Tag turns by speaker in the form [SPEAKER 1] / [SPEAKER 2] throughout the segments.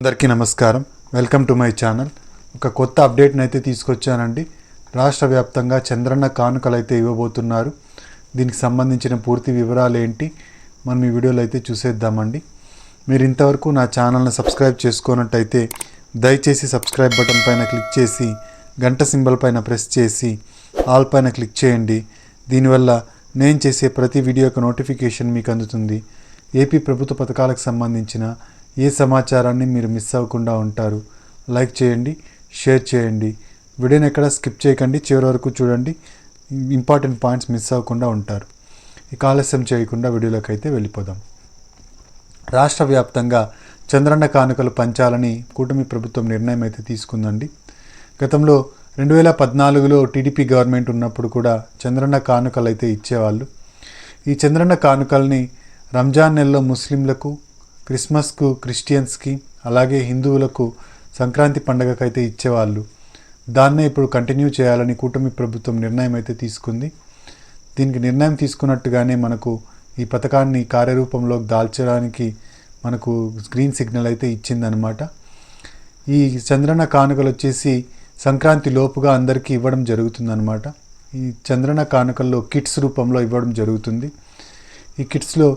[SPEAKER 1] అందరికీ నమస్కారం. Welcome to my channel. ఒక కొత్త అప్డేట్ని అయితే తీసుకొచ్చానండి. రాష్ట్ర వ్యాప్తంగా చంద్రన్న కానుకలు అయితే ఇవ్వబోతున్నారు. దీనికి సంబంధించిన పూర్తి వివరాలు ఏంటి మనం ఈ వీడియోలో అయితే చూసేద్దామండి. మీరు ఇంతవరకు నా ఛానల్ని సబ్స్క్రైబ్ చేసుకున్నట్టయితే దయచేసి సబ్స్క్రైబ్ బటన్ పైన క్లిక్ చేసి గంట సింబల్ పైన ప్రెస్ చేసి ఆల్ పైన క్లిక్ చేయండి. దీనివల్ల నేను చేసే ప్రతి వీడియో యొక్క నోటిఫికేషన్ మీకు అందుతుంది. ఏపీ ప్రభుత్వ పథకాలకు సంబంధించిన ఏ సమాచారాన్ని మీరు మిస్ అవ్వకుండా ఉంటారు. లైక్ చేయండి, షేర్ చేయండి, వీడియోని ఎక్కడ స్కిప్ చేయకండి, చివరి వరకు చూడండి. ఇంపార్టెంట్ పాయింట్స్ మిస్ అవ్వకుండా ఉంటారు. ఇక ఆలస్యం చేయకుండా వీడియోలోకి అయితే వెళ్ళిపోదాం. రాష్ట్ర వ్యాప్తంగా చంద్రన్న కానుకలు పంచాలని కూటమి ప్రభుత్వం నిర్ణయం అయితే తీసుకుందండి. గతంలో 2014లో టీడీపీ గవర్నమెంట్ ఉన్నప్పుడు కూడా చంద్రన్న కానుకలు అయితే ఇచ్చేవాళ్ళు. ఈ చంద్రన్న కానుకల్ని రంజాన్ నెలలో ముస్లింలకు, క్రిస్మస్కు క్రిస్టియన్స్కి, అలాగే హిందువులకు సంక్రాంతి పండగకైతే ఇచ్చేవాళ్ళు. దాన్నే ఇప్పుడు కంటిన్యూ చేయాలని కూటమి ప్రభుత్వం నిర్ణయం అయితే తీసుకుంది. దీనికి నిర్ణయం తీసుకున్నట్టుగానే మనకు ఈ పథకాన్ని కార్యరూపంలోకి దాల్చడానికి మనకు గ్రీన్ సిగ్నల్ అయితే ఇచ్చిందనమాట. ఈ చంద్రన్న కానుకలు వచ్చేసి సంక్రాంతి లోపుగా అందరికీ ఇవ్వడం జరుగుతుందన్నమాట. ఈ చంద్రన్న కానుకల్లో కిట్స్ రూపంలో ఇవ్వడం జరుగుతుంది. ఈ కిట్స్లో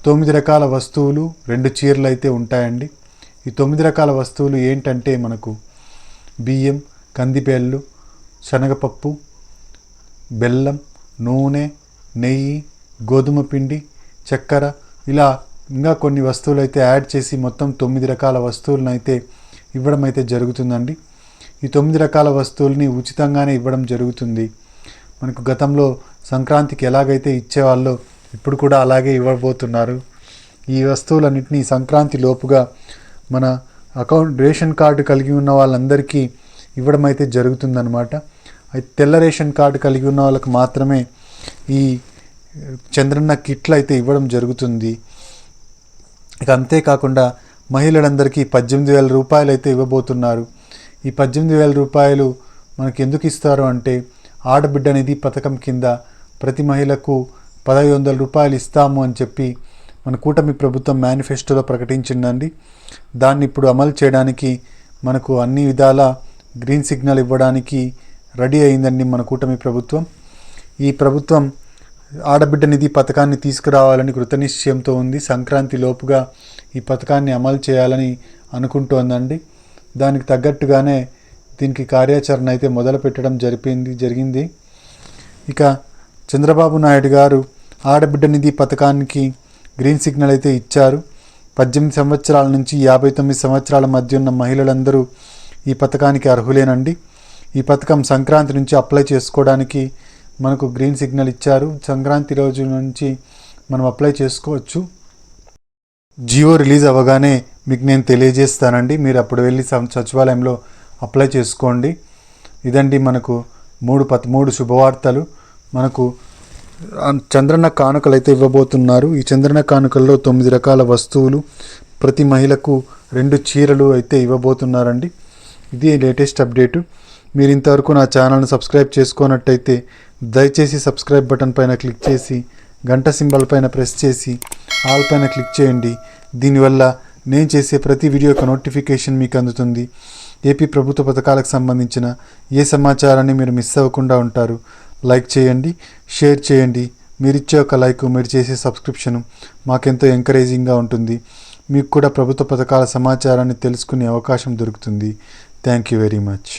[SPEAKER 1] 9 రకాల వస్తువులు, 2 చీరలు అయితే ఉంటాయండి. ఈ 9 రకాల వస్తువులు ఏంటంటే మనకు బియ్యం, కందిబేళ్ళు, శనగపప్పు, బెల్లం, నూనె, నెయ్యి, గోధుమ పిండి, చక్కెర, ఇలా ఇంకా కొన్ని వస్తువులు అయితే యాడ్ చేసి మొత్తం 9 రకాల వస్తువులను అయితే ఇవ్వడం అయితే జరుగుతుందండి. ఈ 9 రకాల వస్తువుల్ని ఉచితంగానే ఇవ్వడం జరుగుతుంది. మనకు గతంలో సంక్రాంతికి ఎలాగైతే ఇచ్చేవాళ్ళో ఇప్పుడు కూడా అలాగే ఇవ్వబోతున్నారు. ఈ వస్తువులన్నింటినీ సంక్రాంతి లోపుగా మన రేషన్ కార్డు కలిగి ఉన్న వాళ్ళందరికీ ఇవ్వడం అయితే జరుగుతుందన్నమాట. అయితే తెల్ల రేషన్ కార్డు కలిగి ఉన్న వాళ్ళకి మాత్రమే ఈ చంద్రన్న కిట్లు అయితే ఇవ్వడం జరుగుతుంది. ఇక అంతేకాకుండా మహిళలందరికీ 18,000 రూపాయలు అయితే ఇవ్వబోతున్నారు. ఈ 18,000 రూపాయలు మనకి ఎందుకు ఇస్తారు అంటే ఆడబిడ్డ నిధి పథకం కింద ప్రతి మహిళకు 1,500 రూపాయలు ఇస్తాము అని చెప్పి మన కూటమి ప్రభుత్వం మేనిఫెస్టోలో ప్రకటించిందండి. దాన్ని ఇప్పుడు అమలు చేయడానికి మనకు అన్ని విధాల గ్రీన్ సిగ్నల్ ఇవ్వడానికి రెడీ అయిందండి మన కూటమి ప్రభుత్వం. ఈ ప్రభుత్వం ఆడబిడ్డ నిధి పథకాన్ని తీసుకురావాలని కృతనిశ్చయంతో ఉంది. సంక్రాంతి లోపుగా ఈ పథకాన్ని అమలు చేయాలని అనుకుంటోందండి. దానికి తగ్గట్టుగానే దీనికి కార్యాచరణ అయితే మొదలు పెట్టడం జరిగింది. ఇక చంద్రబాబు నాయుడు గారు ఆడబిడ్డ నిధి పథకానికి గ్రీన్ సిగ్నల్ అయితే ఇచ్చారు. 18 సంవత్సరాల నుంచి 59 సంవత్సరాల మధ్య ఉన్న మహిళలందరూ ఈ పథకానికి అర్హులేనండి. ఈ పథకం సంక్రాంతి నుంచి అప్లై చేసుకోవడానికి మనకు గ్రీన్ సిగ్నల్ ఇచ్చారు. సంక్రాంతి రోజు నుంచి మనం అప్లై చేసుకోవచ్చు. జియో రిలీజ్ అవ్వగానే మీకు నేను తెలియజేస్తానండి. మీరు అప్పుడు వెళ్ళి సచివాలయంలో అప్లై చేసుకోండి. ఇదండి మనకు 3 శుభవార్తలు. మనకు చంద్రన్న కానుకలు అయితే ఇవ్వబోతున్నారు. ఈ చంద్రన్న కానుకల్లో 9 రకాల వస్తువులు, ప్రతి మహిళకు 2 చీరలు అయితే ఇవ్వబోతున్నారండి. ఇది లేటెస్ట్ అప్డేటు. మీరు ఇంతవరకు నా ఛానల్ని సబ్స్క్రైబ్ చేసుకున్నట్టయితే దయచేసి సబ్స్క్రైబ్ బటన్ పైన క్లిక్ చేసి గంట సింబల్ పైన ప్రెస్ చేసి ఆల్ పైన క్లిక్ చేయండి. దీనివల్ల నేను చేసే ప్రతి వీడియో యొక్క నోటిఫికేషన్ మీకు అందుతుంది. ఏపీ ప్రభుత్వ పథకాలకు సంబంధించిన ఏ సమాచారాన్ని మీరు మిస్ అవ్వకుండా ఉంటారు. లైక్ చేయండి, షేర్ చేయండి. మీరు ఇచ్చే ఒక లైక్, మీరు చేసే సబ్స్క్రిప్షను మాకెంతో ఎంకరేజింగ్గా ఉంటుంది. మీకు కూడా ప్రభుత్వ పథకాల సమాచారాన్ని తెలుసుకునే అవకాశం దొరుకుతుంది. Thank you very much.